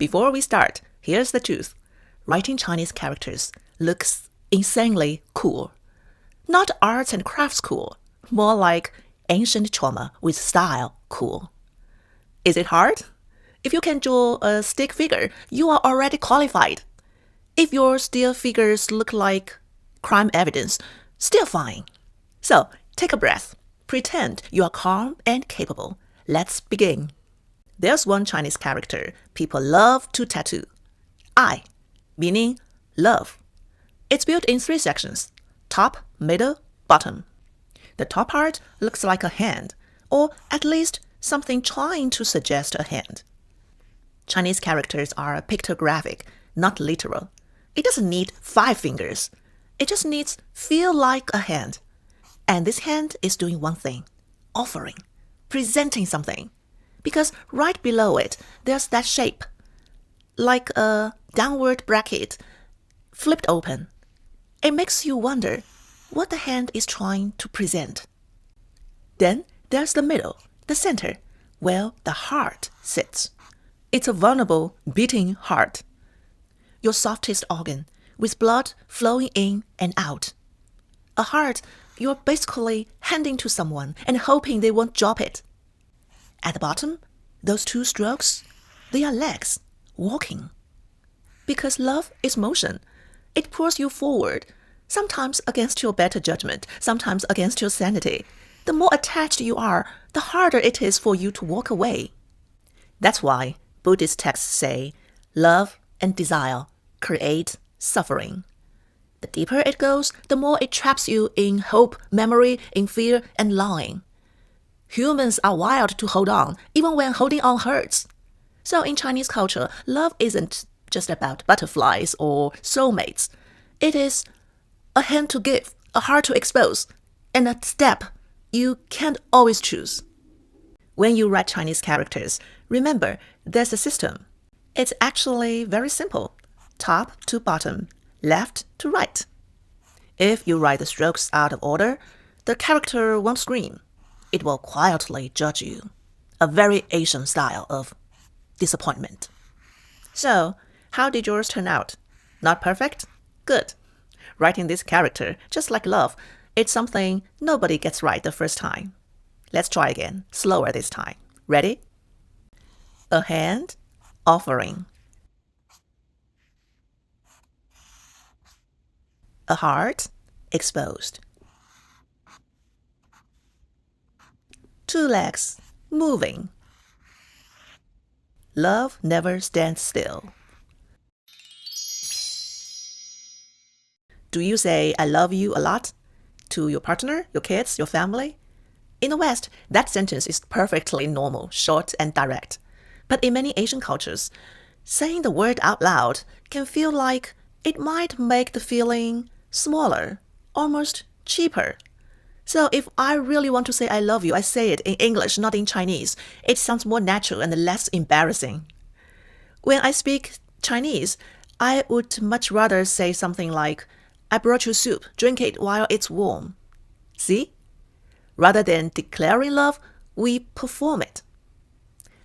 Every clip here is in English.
Before we start, here's the truth. Writing Chinese characters looks insanely cool. Not arts and crafts cool, more like ancient trauma with style cool. Is it hard? If you can draw a stick figure, you are already qualified. If your still figures look like crime evidence, still fine. So, take a breath. Pretend you are calm and capable. Let's begin. There's one Chinese character people love to tattoo. I, meaning love. It's built in 3 sections: top, middle, bottom. The top part looks like a hand, or at least something trying to suggest a hand. Chinese characters are pictographic, not literal. It doesn't need 5 fingers. It just needs feel like a hand. And this hand is doing one thing: offering, presenting something. Because right below it, there's that shape, like a downward bracket, flipped open. It makes you wonder what the hand is trying to present. Then there's the middle, the center, where the heart sits. It's a vulnerable, beating heart. Your softest organ, with blood flowing in and out. A heart you're basically handing to someone and hoping they won't drop it. At the bottom, those 2 strokes, they are legs, walking. Because love is motion. It pulls you forward, sometimes against your better judgment, sometimes against your sanity. The more attached you are, the harder it is for you to walk away. That's why Buddhist texts say, love and desire create suffering. The deeper it goes, the more it traps you in hope, memory, in fear, and longing. Humans are wired to hold on, even when holding on hurts. So in Chinese culture, love isn't just about butterflies or soulmates. It is a hand to give, a heart to expose, and a step you can't always choose. When you write Chinese characters, remember there's a system. It's actually very simple. Top to bottom, left to right. If you write the strokes out of order, the character won't scream. It will quietly judge you. A very Asian style of disappointment. So, how did yours turn out? Not perfect? Good. Writing this character, just like love, it's something nobody gets right the first time. Let's try again, slower this time. Ready? A hand, offering. A heart, exposed. 2 legs, moving. Love never stands still. Do you say I love you a lot? To your partner, your kids, your family? In the West, that sentence is perfectly normal, short and direct. But in many Asian cultures, saying the word out loud can feel like it might make the feeling smaller, almost cheaper. So if I really want to say I love you, I say it in English, not in Chinese. It sounds more natural and less embarrassing. When I speak Chinese, I would much rather say something like, I brought you soup, drink it while it's warm. See? Rather than declaring love, we perform it.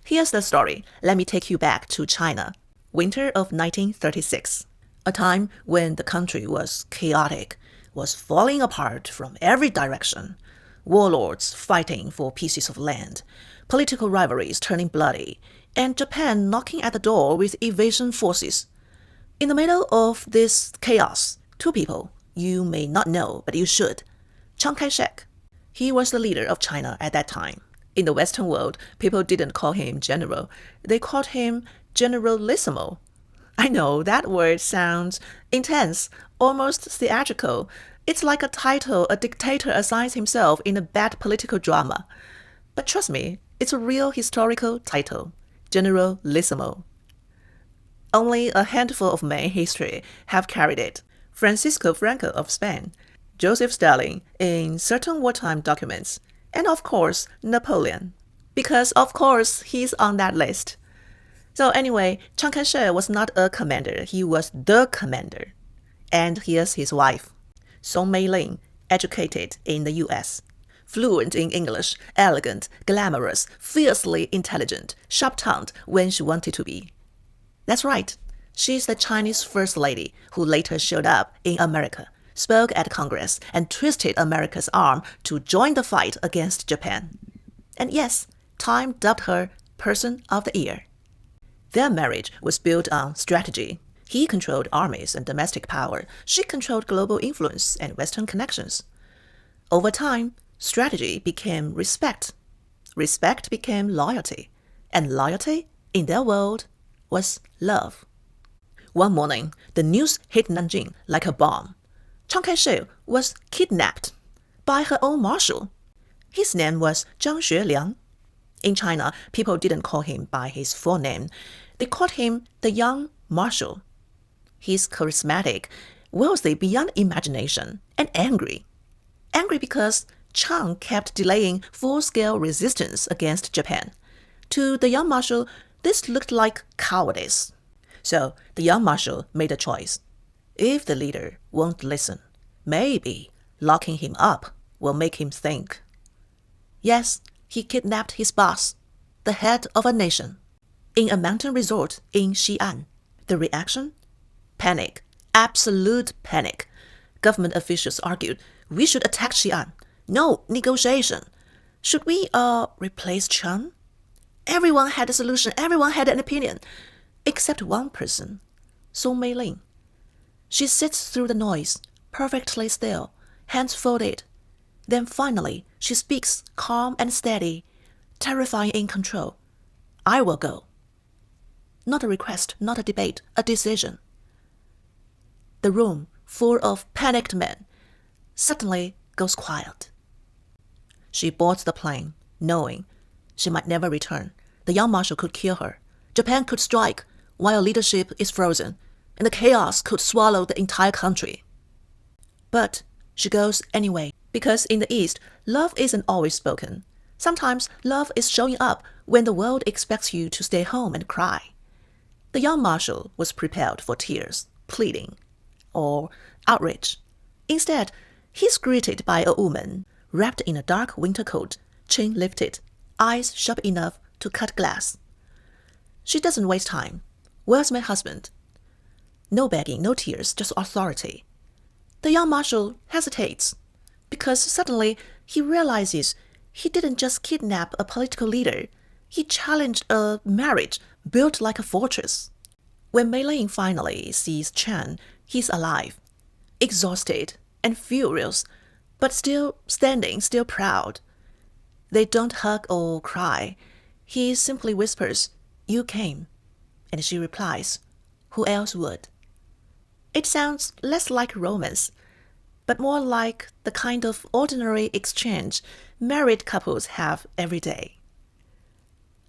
Here's the story. Let me take you back to China, winter of 1936, a time when the country was chaotic, was falling apart from every direction, warlords fighting for pieces of land, political rivalries turning bloody, and Japan knocking at the door with invasion forces. In the middle of this chaos, 2 people you may not know, but you should. Chiang Kai-shek. He was the leader of China at that time. In the Western world, people didn't call him general. They called him generalissimo. I know that word sounds intense, almost theatrical. It's like a title a dictator assigns himself in a bad political drama. But trust me, it's a real historical title, generalissimo. Only a handful of men in history have carried it. Francisco Franco of Spain, Joseph Stalin in certain wartime documents, and of course, Napoleon. Because of course, he's on that list. So anyway, Chiang Kai-shek was not a commander, he was the commander. And here's his wife, Soong Mei-ling, educated in the US. Fluent in English, elegant, glamorous, fiercely intelligent, sharp-tongued when she wanted to be. That's right. She's the Chinese First Lady who later showed up in America, spoke at Congress, and twisted America's arm to join the fight against Japan. And yes, Time dubbed her Person of the Year. Their marriage was built on strategy. He controlled armies and domestic power. She controlled global influence and Western connections. Over time, strategy became respect. Respect became loyalty. And loyalty, in their world, was love. One morning, the news hit Nanjing like a bomb. Chiang Kai-shek was kidnapped by her own marshal. His name was Zhang Xueliang. In China, people didn't call him by his full name. They called him the young marshal. He's charismatic, wealthy beyond imagination, and angry. Angry because Chiang kept delaying full-scale resistance against Japan. To the young marshal, this looked like cowardice. So the young marshal made a choice. If the leader won't listen, maybe locking him up will make him think. Yes, he kidnapped his boss, the head of a nation, in a mountain resort in Xi'an. The reaction? Panic. Absolute panic. Government officials argued, we should attack Xi'an. No negotiation. Should we replace Chen? Everyone had a solution. Everyone had an opinion. Except one person, Soong Mei-ling. She sits through the noise, perfectly still, hands folded. Then finally, she speaks calm and steady, terrifying in control. I will go. Not a request, not a debate, a decision. The room, full of panicked men, suddenly goes quiet. She boards the plane, knowing she might never return. The young marshal could kill her. Japan could strike while leadership is frozen, and the chaos could swallow the entire country. But she goes anyway, because in the East, love isn't always spoken. Sometimes love is showing up when the world expects you to stay home and cry. The young marshal was prepared for tears, pleading, or outrage. Instead, he's greeted by a woman wrapped in a dark winter coat, chin lifted, eyes sharp enough to cut glass. She doesn't waste time. Where's my husband? No begging, no tears, just authority. The young marshal hesitates because suddenly he realizes he didn't just kidnap a political leader. He challenged a marriage built like a fortress. When Mei-ling finally sees Chen, he's alive, exhausted and furious, but still standing, still proud. They don't hug or cry. He simply whispers, "You came." And she replies, "Who else would?" It sounds less like romance, but more like the kind of ordinary exchange married couples have every day.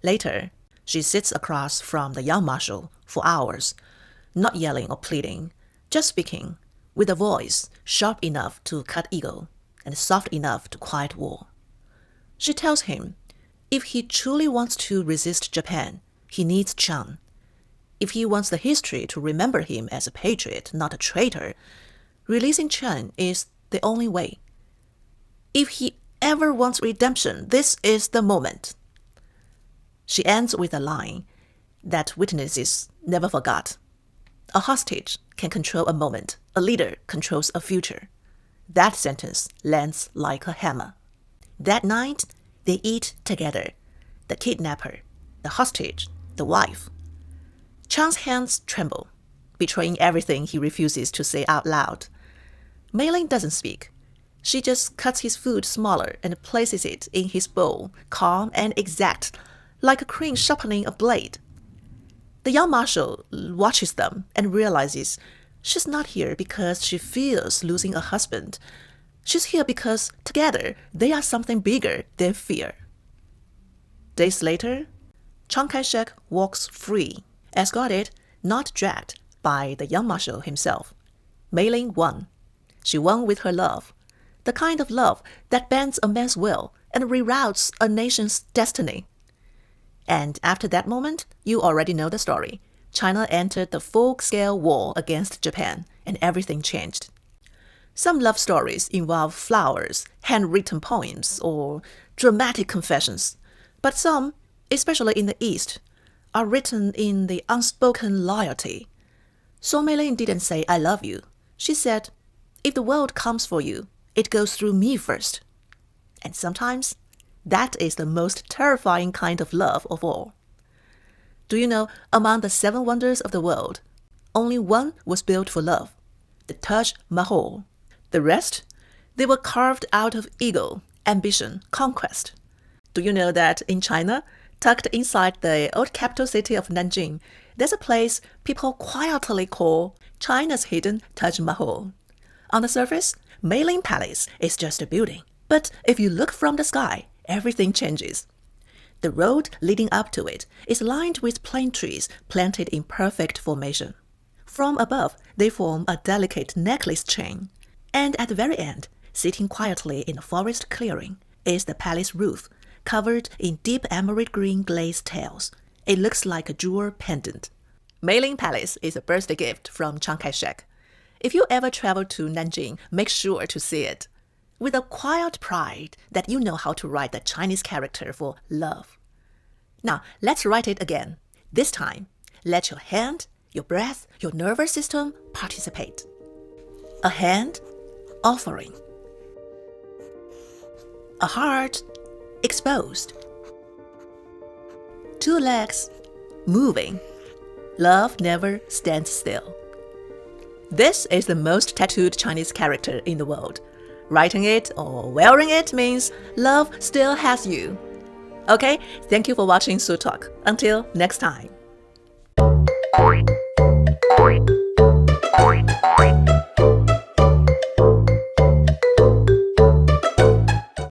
Later, she sits across from the young marshal for hours, not yelling or pleading, just speaking, with a voice sharp enough to cut ego and soft enough to quiet war. She tells him, if he truly wants to resist Japan, he needs Chen. If he wants the history to remember him as a patriot, not a traitor, releasing Chen is the only way. If he ever wants redemption, this is the moment. She ends with a line that witnesses never forgot. A hostage can control a moment. A leader controls a future. That sentence lands like a hammer. That night, they eat together. The kidnapper, the hostage, the wife. Chang's hands tremble, betraying everything he refuses to say out loud. Mei-ling doesn't speak. She just cuts his food smaller and places it in his bowl, calm and exact, like a crane sharpening a blade. The young marshal watches them and realizes she's not here because she fears losing a husband. She's here because together they are something bigger than fear. Days later, Chiang Kai-shek walks free, escorted, not dragged, by the young marshal himself. Mei-ling won. She won with her love, the kind of love that bends a man's will and reroutes a nation's destiny. And after that moment, you already know the story. China entered the full-scale war against Japan, and everything changed. Some love stories involve flowers, handwritten poems, or dramatic confessions. But some, especially in the East, are written in the unspoken loyalty. Soong Mei-ling didn't say, I love you. She said, if the world comes for you, it goes through me first. And sometimes, that is the most terrifying kind of love of all. Do you know, among the 7 wonders of the world, only one was built for love, the Taj Mahal. The rest, they were carved out of ego, ambition, conquest. Do you know that in China, tucked inside the old capital city of Nanjing, there's a place people quietly call China's hidden Taj Mahal. On the surface, Mei-ling Palace is just a building. But if you look from the sky, everything changes. The road leading up to it is lined with plane trees planted in perfect formation. From above, they form a delicate necklace chain. And at the very end, sitting quietly in a forest clearing, is the palace roof, covered in deep emerald green glazed tiles. It looks like a jewel pendant. Mei-ling Palace is a birthday gift from Chiang Kai-shek. If you ever travel to Nanjing, make sure to see it. With a quiet pride that you know how to write the Chinese character for love. Now, let's write it again. This time, let your hand, your breath, your nervous system participate. A hand, offering. A heart, exposed. 2 legs, moving. Love never stands still. This is the most tattooed Chinese character in the world. Writing it or wearing it means love still has you. Okay, thank you for watching Su Talk. Until next time.